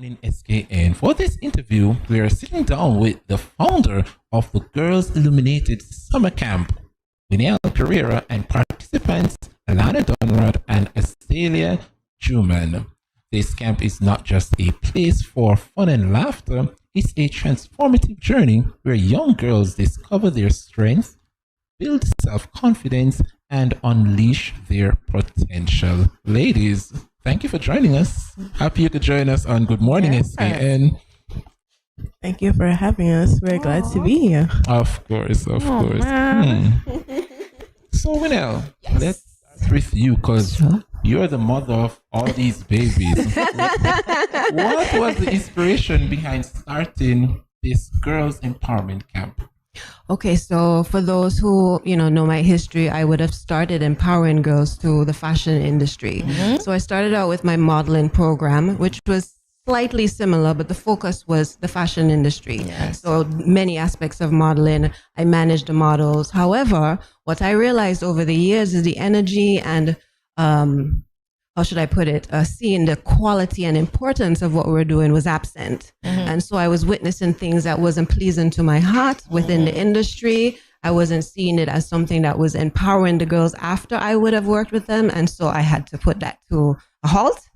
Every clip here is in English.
Morning SKN. For this interview, we are sitting down with the founder of the Girls Illuminated Summer Camp, Winnielle Pereira, and participants Alana, Dunrod, and Azaelea Juman. This camp is not just a place for fun and laughter, it's a transformative journey where young girls discover their strengths, build self-confidence, and unleash their potential. Ladies, thank you for joining us. Happy you could join us on Good Morning SKN. Thank you for having us. We're glad to be here. Of course. So, Winnielle, let's start with you because you're the mother of all these babies. What was the inspiration behind starting this girls empowerment camp? Okay, so for those who know my history, I would have started empowering girls through the fashion industry. So I started out with my modeling program, which was slightly similar, but the focus was the fashion industry. Yes. So many aspects of modeling. I managed the models. However, what I realized over the years is the energy and how should I put it, seeing the quality and importance of what we're doing was absent. And so I was witnessing things that wasn't pleasing to my heart within the industry. I wasn't seeing it as something that was empowering the girls after I would have worked with them. And so I had to put that to a halt.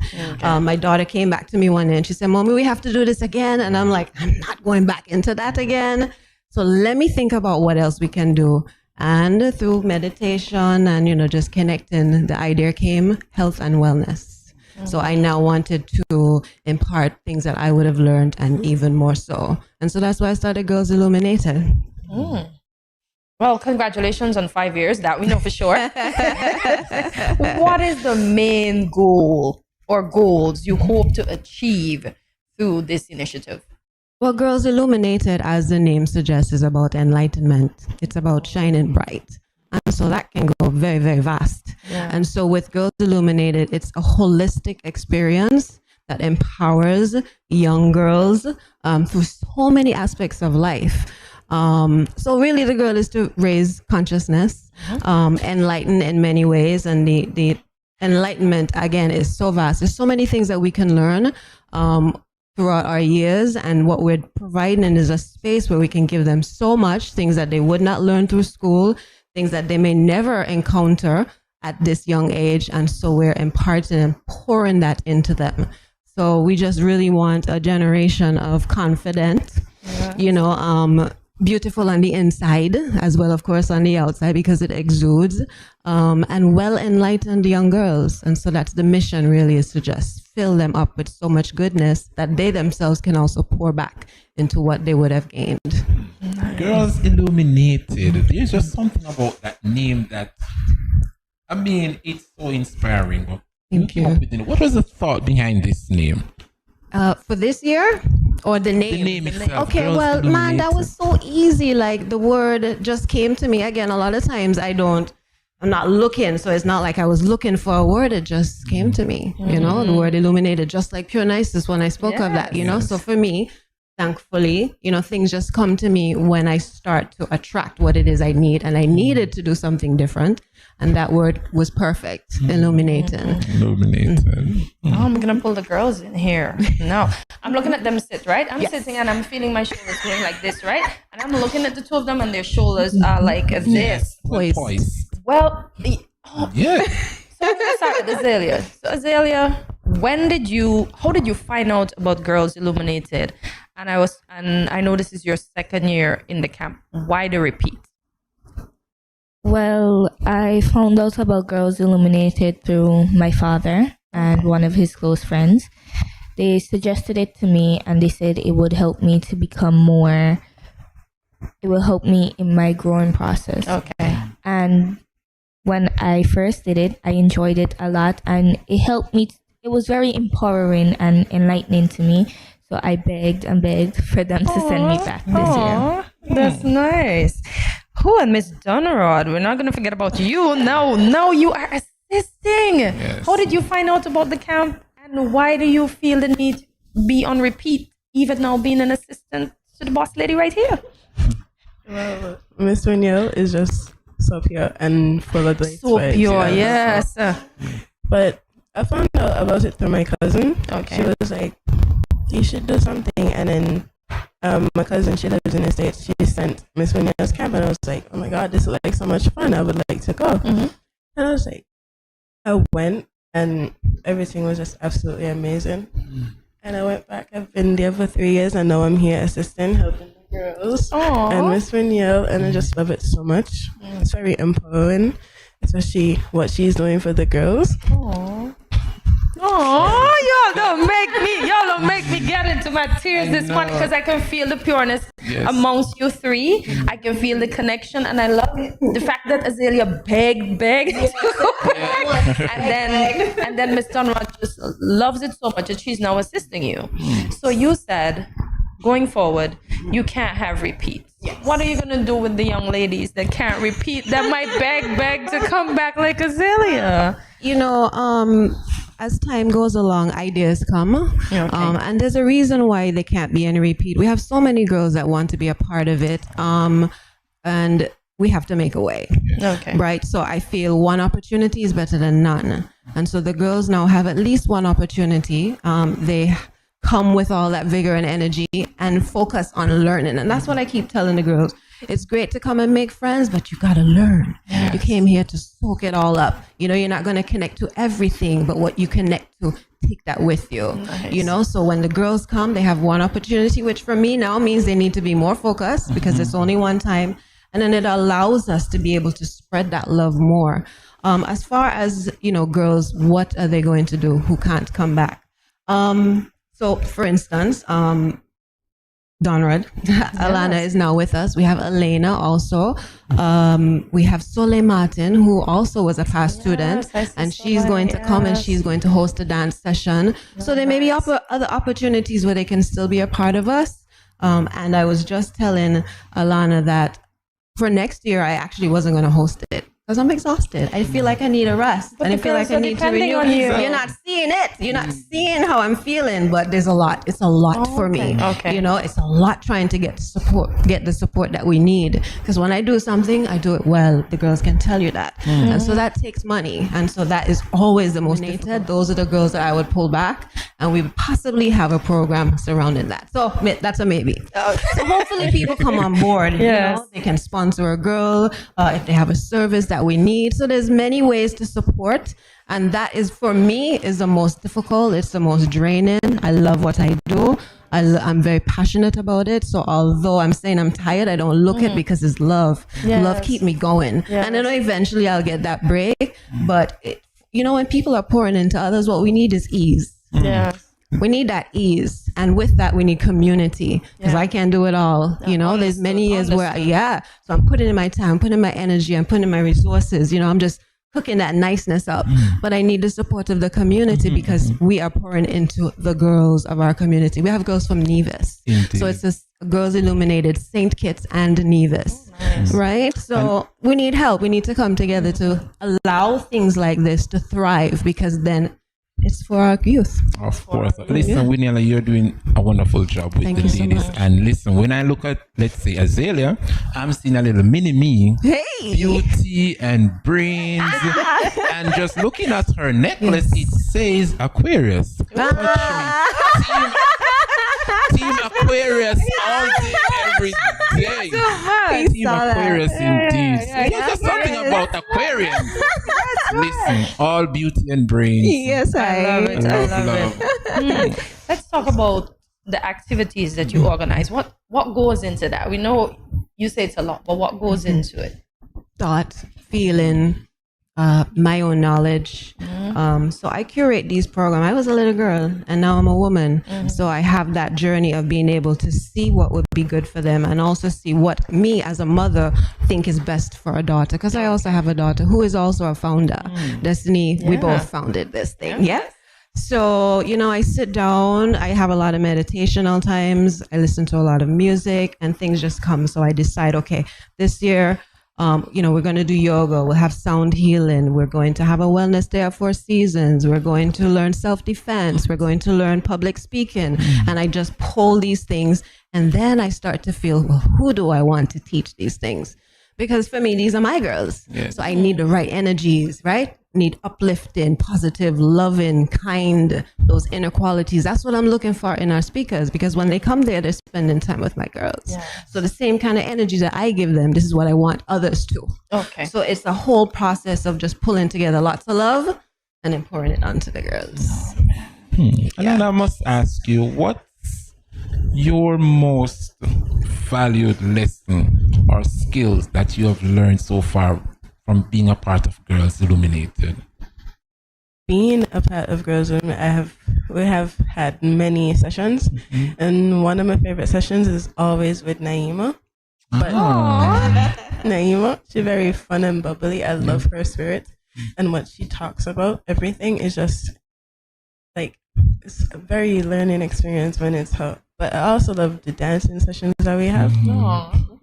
My daughter came back to me one day and she said, "Mommy, we have to do this again." And I'm like, I'm not going back into that again. So let me think about what else we can do. And through meditation and, just connecting, the idea came health and wellness. So I now wanted to impart things that I would have learned and even more so. And so that's why I started Girls Illuminated. Well, congratulations on 5 years. That we know for sure. What is the main goal or goals you hope to achieve through this initiative? Well, Girls Illuminated, as the name suggests, is about enlightenment. It's about shining bright. And so that can go very, very vast. And so with Girls Illuminated, it's a holistic experience that empowers young girls through so many aspects of life. So really the goal is to raise consciousness, enlighten in many ways. And the enlightenment, again, is so vast. There's so many things that we can learn throughout our years, and what we're providing is a space where we can give them so much, things that they would not learn through school, things that they may never encounter at this young age, and so we're imparting and pouring that into them. So we just really want a generation of confident, beautiful on the inside as well, of course, on the outside, because it exudes, and well-enlightened young girls. And so that's the mission, really, is to just fill them up with so much goodness that they themselves can also pour back into what they would have gained. Girls Illuminated. There's just something about that name that, it's so inspiring. Thank you. What was the thought behind this name? For this year? Or the name? The name itself. Okay, Girls well, man, that Illuminated. was so easy. Like, the word just came to me. Again, a lot of times I'm not looking, so it's not like I was looking for a word. It just came to me, the word illuminated, just like pure niceness when I spoke of that, So for me, thankfully, things just come to me when I start to attract what it is I need. And I needed to do something different. And that word was perfect, illuminating. I'm going to pull the girls in here. No, I'm looking at them sit, right? I'm sitting and I'm feeling my shoulders going like this, right? And I'm looking at the two of them and their shoulders are like this. Poise. Well, So I'm going to start with Azaelea. So Azaelea, how did you find out about Girls Illuminated? And I know this is your second year in the camp. Why the repeat? Well, I found out about Girls Illuminated through my father and one of his close friends. They suggested it to me and they said it would help me to become more, it will help me in my growing process. Okay. And when I first did it, I enjoyed it a lot and it helped me. It was very empowering and enlightening to me. So I begged and begged for them to send me back this year. That's nice. Oh, and Miss Dunrod, we're not going to forget about you. Now you are assisting. Yes. How did you find out about the camp and why do you feel the need to be on repeat, even now being an assistant to the boss lady right here? Well, Miss Winnielle is just so pure and full of light. So pure, yes. But I found out about it through my cousin. Okay. She was like, you should do something. And then my cousin, she lives in the States, she sent Miss Winnielle's camp, and I was like, oh my God, this is like so much fun. I would like to go. And I was like, I went, and everything was just absolutely amazing. And I went back. I've been there for 3 years, and now I'm here assisting, helping the girls and Miss Winnielle, and I just love it so much. It's very empowering, especially what she's doing for the girls. Oh, y'all don't make me get into my tears this morning, because I can feel the pureness amongst you three. I can feel the connection, and I love the fact that Azaelea begged to go back. And then Miss Dunrod just loves it so much that she's now assisting you. So you said, going forward, you can't have repeats. What are you going to do with the young ladies that can't repeat, that might beg to come back like Azaelea? You know, as time goes along, ideas come. And there's a reason why they can't be any repeat. We have so many girls that want to be a part of it. And we have to make a way. Right? So I feel one opportunity is better than none. And so the girls now have at least one opportunity. They come with all that vigor and energy and focus on learning. And that's what I keep telling the girls. It's great to come and make friends, but you got to learn. You came here to soak it all up. You know, you're not going to connect to everything, but what you connect to, take that with you. You know, so when the girls come, they have one opportunity, which for me now means they need to be more focused, because it's only one time. And then it allows us to be able to spread that love more. As far as, you know, girls, what are they going to do who can't come back? So, for instance, Dunrod, Alana is now with us. We have Elena also. We have Soleil Martin, who also was a past student, and she's going to come and she's going to host a dance session. So there may be other opportunities where they can still be a part of us. And I was just telling Alana that for next year, I actually wasn't going to host it, because I'm exhausted. I feel like I need a rest. And I feel like I need to renew. You're not seeing it. You're not seeing how I'm feeling, but there's a lot. It's a lot for me. You know, it's a lot trying to get the support that we need. Because when I do something, I do it well. The girls can tell you that. And so that takes money. And so that is always the most difficult. Those are the girls that I would pull back. And we possibly have a program surrounding that. So that's a maybe. So hopefully people come on board. You know, they can sponsor a girl if they have a service that we need. So there's many ways to support, and that is, for me, is the most difficult. It's the most draining. I love what I do. I'm very passionate about it. So although I'm saying I'm tired, I don't look at, because it's love. Love keep me going. And I know eventually I'll get that break. But you know, when people are pouring into others, what we need is ease. We need that ease. And with that, we need community, because I can't do it all. You know, there's many years where, so I'm putting in my time, putting in my energy, I'm putting in my resources. You know, I'm just cooking that niceness up. But I need the support of the community, because we are pouring into the girls of our community. We have girls from Nevis. So it's a Girls Illuminated, St. Kitts and Nevis. Right? So we need help. We need to come together to allow things like this to thrive, because then it's for our youth. Of course. Listen, Winnielle, you're doing a wonderful job with the ladies. So and listen, when I look at, let's say, Azaelea, I'm seeing a little mini me. Beauty and brains. And just looking at her necklace, it says Aquarius. Team Aquarius all day, every day. Team Aquarius indeed. There's something about Aquarius. Listen, all beauty and brains. Yes, I love it. I love it. Let's talk about the activities that you organize. What goes into that? We know you say it's a lot, but what goes into it? Thought, feeling, my own knowledge. So I curate these programs. I was a little girl and now I'm a woman. So I have that journey of being able to see what would be good for them, and also see what me as a mother think is best for a daughter. Because I also have a daughter who is also a founder. Destiny, we both founded this thing. So, you know, I sit down, I have a lot of meditational times, I listen to a lot of music, and things just come. So I decide, okay, this year, you know, we're going to do yoga, we'll have sound healing, we're going to have a wellness day of 4 seasons, we're going to learn self-defense, we're going to learn public speaking. And I just pull these things, and then I start to feel, well, who do I want to teach these things? Because for me, these are my girls. So I need the right energies, right? need uplifting, positive, loving, kind, those inner qualities. That's what I'm looking for in our speakers, because when they come there, they're spending time with my girls. Yeah. So the same kind of energy that I give them, this is what I want others to. Okay. So it's a whole process of just pulling together lots of love and then pouring it onto the girls. And then I must ask you, what's your most valued lesson or skills that you have learned so far from being a part of Girls Illuminated? Being a part of Girls Illuminated, we have had many sessions, and one of my favorite sessions is always with Naima. But Naima, she's very fun and bubbly. I love her spirit, and what she talks about. Everything is just like, it's a very learning experience when it's her. But I also love the dancing sessions that we have,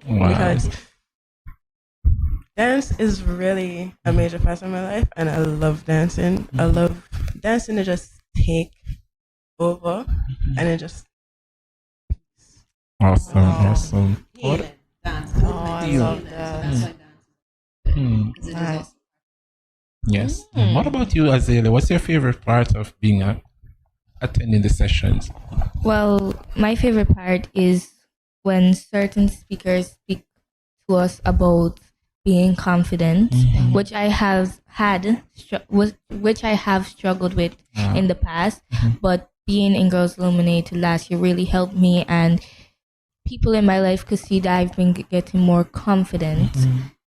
because dance is really a major part of my life, and I love dancing. I love dancing to just take over, and it just Awesome. Healing, dance. I love that. Nice. Yes. What about you, Azaelea? What's your favorite part of being attending the sessions? Well, my favorite part is when certain speakers speak to us about being confident, which I have which I have struggled with in the past. But being in Girls Illuminated last year really helped me, and people in my life could see that I've been getting more confident.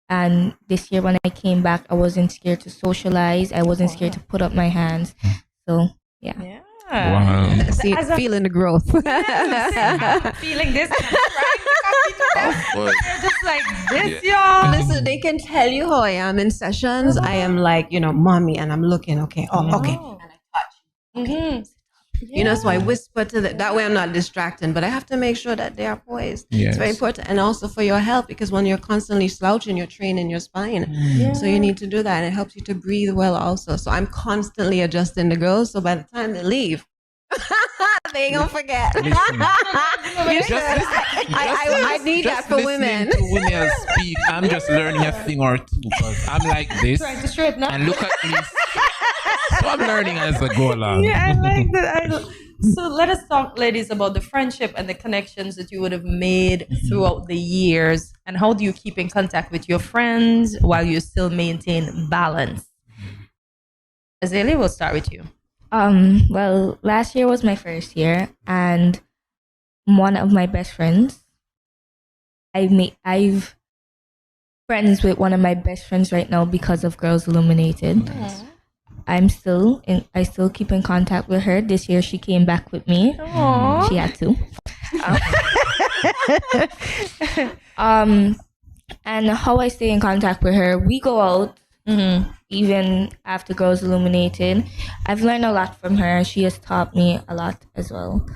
And this year when I came back, I wasn't scared to socialize. I wasn't scared to put up my hands. So, yeah. Wow. See, feeling the growth. I'm feeling this. They're just like this, y'all. Listen, they can tell you how I am in sessions. I am like, mommy, and I'm looking, okay, okay. And I touch. Okay. So I whisper to that way I'm not distracting, but I have to make sure that they are poised. Yes. It's very important. And also for your health, because when you're constantly slouching, you're training your spine. So you need to do that, and it helps you to breathe well also. So I'm constantly adjusting the girls, so by the time they leave, they ain't gonna forget. I need that for women. To Winnielle speak, I'm just learning a thing or two, because I'm like this, Trying to straighten up. and look at me. So I'm learning as I go along. Yeah, I like that. So let us talk, ladies, about the friendship and the connections that you would have made throughout the years, and how do you keep in contact with your friends while you still maintain balance? Azaelea, we'll start with you. Well, last year was my first year, and one of my best friends, I've friends with one of my best friends right now because of Girls Illuminated. I still keep in contact with her. This year she came back with me. Aww. She had to. And how I stay in contact with her, we go out even after Girls Illuminated. I've learned a lot from her. She has taught me a lot as well.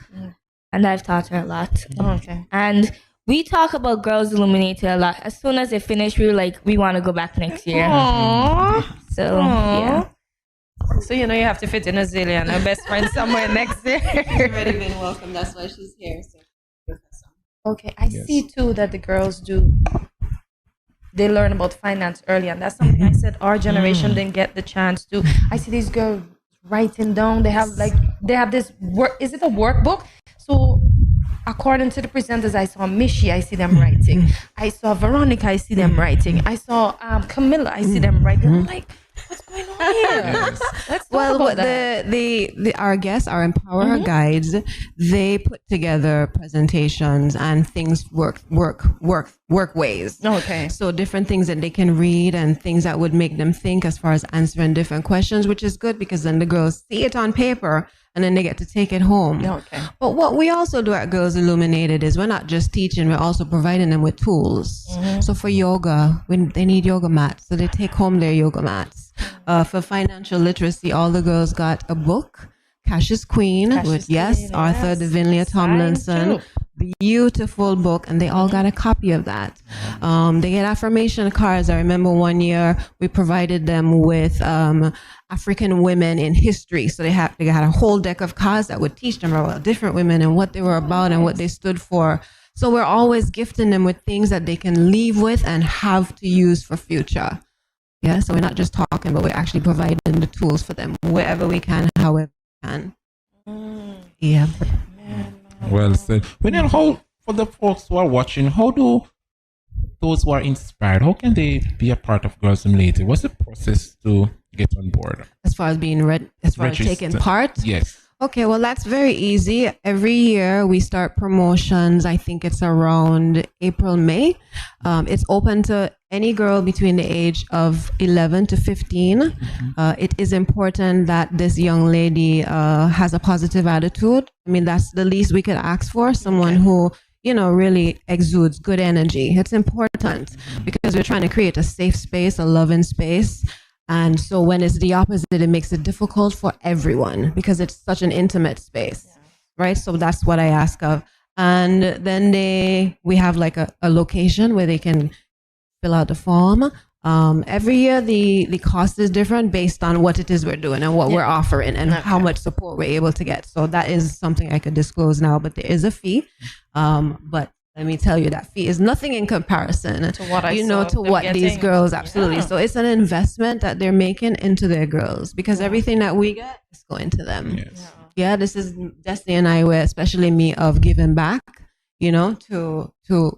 And I've taught her a lot. Okay. And we talk about Girls Illuminated a lot. As soon as it finished, we were like, we want to go back next year. Aww. So, yeah. So, you have to fit in Azaelea and her best friend somewhere next year. She's already been welcome. That's why she's here. So. Okay, I see too that the girls they learn about finance early, and that's something I said our generation didn't get the chance to. I see these girls writing down. They have this work. Is it a workbook? So according to the presenters, I saw Mishi, I see them writing. I saw Veronica, I see them writing. I saw Camilla, I see them writing. I'm like, what's going on here? Let's talk about that. Our guests, our Empower guides, they put together presentations and things work ways. Okay. So different things that they can read and things that would make them think as far as answering different questions, which is good because then the girls see it on paper and then they get to take it home. Okay. But what we also do at Girls Illuminated is we're not just teaching, we're also providing them with tools. So for yoga, when they need yoga mats, so they take home their yoga mats. For financial literacy, all the girls got a book, Cash is Queen, with Arthur Divinlia Tomlinson. Beautiful book, and they all got a copy of that. They get affirmation cards. I remember one year we provided them with African women in history. So they had a whole deck of cards that would teach them about different women and what they were about and what they stood for. So we're always gifting them with things that they can leave with and have to use for future. Yeah, so we're not just talking, but we're actually providing the tools for them wherever we can, however we can. Yeah. Well said. Winnielle, how, for the folks who are watching, how do those who are inspired, how can they be a part of Girls Illuminated? What's the process to get on board? As far as being as far as taking part? Yes. Okay, well, that's very easy. Every year we start promotions. I think it's around April, May. It's open to any girl between the age of 11 to 15. It is important that this young lady has a positive attitude. I mean, that's the least we could ask for. Someone who, you know, really exudes good energy. It's important because we're trying to create a safe space, a loving space. And so when it's the opposite, it makes it difficult for everyone because it's such an intimate space, right? So that's what I ask of. And then we have like a location where they can fill out the form. Every year, the cost is different based on what it is we're doing and what we're offering and how much support we're able to get. So that is something I could disclose now, but there is a fee. But let me tell you, that fee is nothing in comparison to what these girls, absolutely. So it's an investment that they're making into their girls because everything that we get is going to them. Yes. Yeah, this is Destiny and I, were especially me, of giving back, you know, to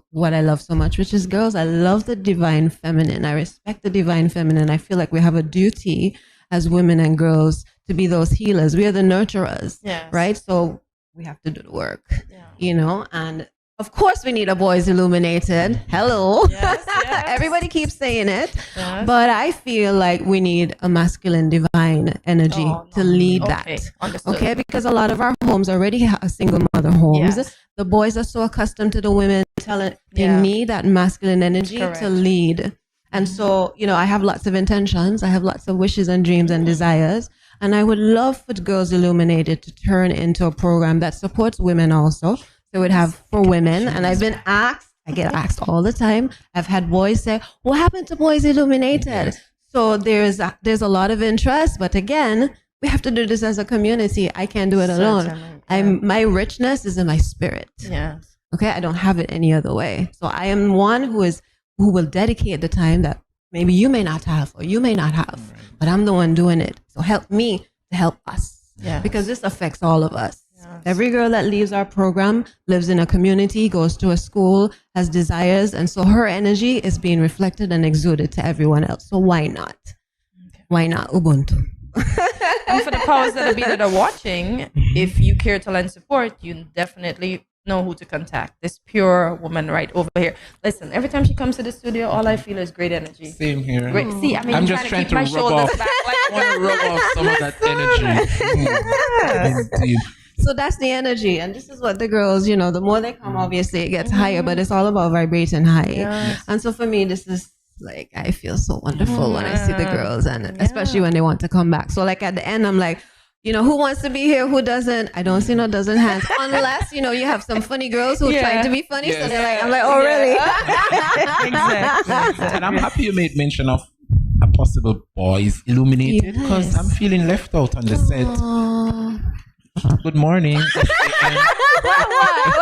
what I love so much, which is girls. I love the divine feminine. I respect the divine feminine. I feel like we have a duty as women and girls to be those healers. We are the nurturers, right? So we have to do the work, you know, and of course, we need a Boys Illuminated. Hello. Yes. Everybody keeps saying it. Yes. But I feel like we need a masculine divine energy to lead that. Understood. Okay, because a lot of our homes already are single mother homes. Yes. The boys are so accustomed to the women telling they need that masculine energy to lead. And so, you know, I have lots of intentions. I have lots of wishes and dreams and desires. And I would love for Girls Illuminated to turn into a program that supports women also. So we'd have for women, and I've been asked, I get asked all the time. I've had boys say, what happened to Boys Illuminated? So there's a lot of interest, but again, we have to do this as a community. I can't do it alone. My richness is in my spirit. Yes. Okay, I don't have it any other way. So I am one who will dedicate the time that maybe you may not have or you may not have, but I'm the one doing it. So help me to help us, because this affects all of us. Every girl that leaves our program lives in a community, goes to a school, has desires, and so her energy is being reflected and exuded to everyone else. So why not? Why not Ubuntu? And for the powers that are watching, if you care to lend support, you definitely know who to contact. This pure woman right over here. Listen, every time she comes to the studio, all I feel is great energy. Same here. Great. See, I mean, I'm just trying to rub off. Back, I want to rub off some of that energy. So that's the energy. And this is what the girls, you know, the more they come, obviously it gets higher, but it's all about vibrating high. Yes. And so for me, this is like, I feel so wonderful when I see the girls, and especially when they want to come back. So like at the end, I'm like, you know, who wants to be here? Who doesn't? I don't see no dozen hands. Unless, you know, you have some funny girls who try to be funny. Yes. So they're like, I'm like, oh, really? Exactly. And I'm happy you made mention of a possible Boys Illuminated, because I'm feeling left out on the set. Good morning.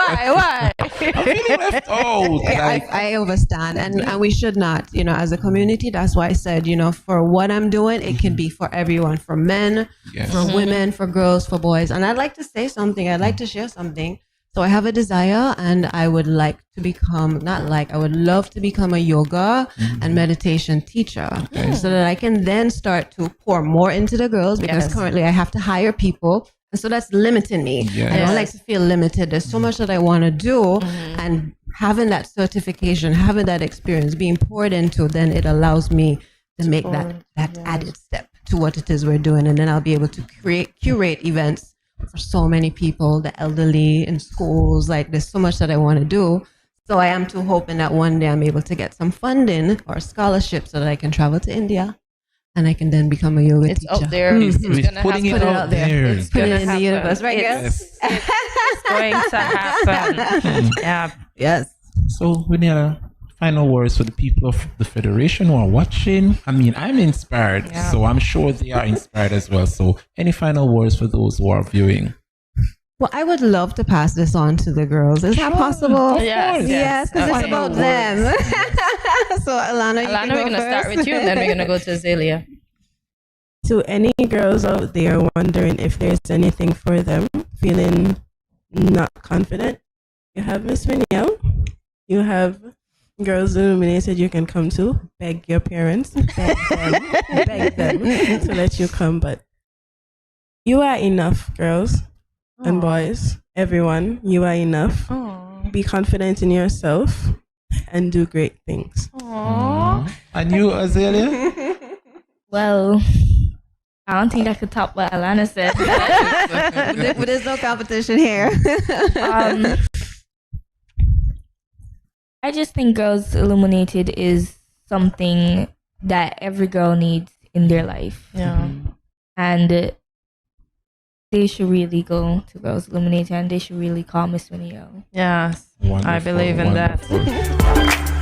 Why? I'm feeling left out. I understand. And we should not, you know, as a community. That's why I said, you know, for what I'm doing, it can be for everyone, for men, for women, for girls, for boys. And I'd like to say something. I'd like to share something. So I have a desire, and I would like to become, I would love to become a yoga and meditation teacher, so that I can then start to pour more into the girls, because currently I have to hire people. And so that's limiting me. I don't like to feel limited. There's so much that I want to do, and having that certification, having that experience being poured into, then it allows me to make that added step to what it is we're doing. And then I'll be able to curate events for so many people, the elderly, in schools. Like, there's so much that I want to do. So I am too hoping that one day I'm able to get some funding or scholarship so that I can travel to India. And I can then become a yoga teacher. It's out there. It's gonna putting it out there. It's Put gonna it in the universe, right, guys? It's going to happen. Yeah. Yes. So, Winnielle, final words for the people of the Federation who are watching. I mean, I'm inspired, so I'm sure they are inspired as well. So, any final words for those who are viewing? Well, I would love to pass this on to the girls. Is that possible? Yes, because it's about them. So, Alana, Alana, we're going to start with you, and then we're going to go to Azaelea. To any girls out there wondering if there's anything for them, feeling not confident, you have Miss Winnielle. You have Girls Illuminated you can come to. Beg your parents, beg them to let you come. But you are enough, girls and boys, everyone. You are enough. Aww. Be confident in yourself and do great things. Aww. And you, Azaelea? Well, I don't think I could top what Alana said. But there's no competition here. I just think Girls Illuminated is something that every girl needs in their life. Yeah. And they should really go to Girls Illuminated and they should really call Miss Winnielle. Yes. Wonderful, I believe in wonderful. that.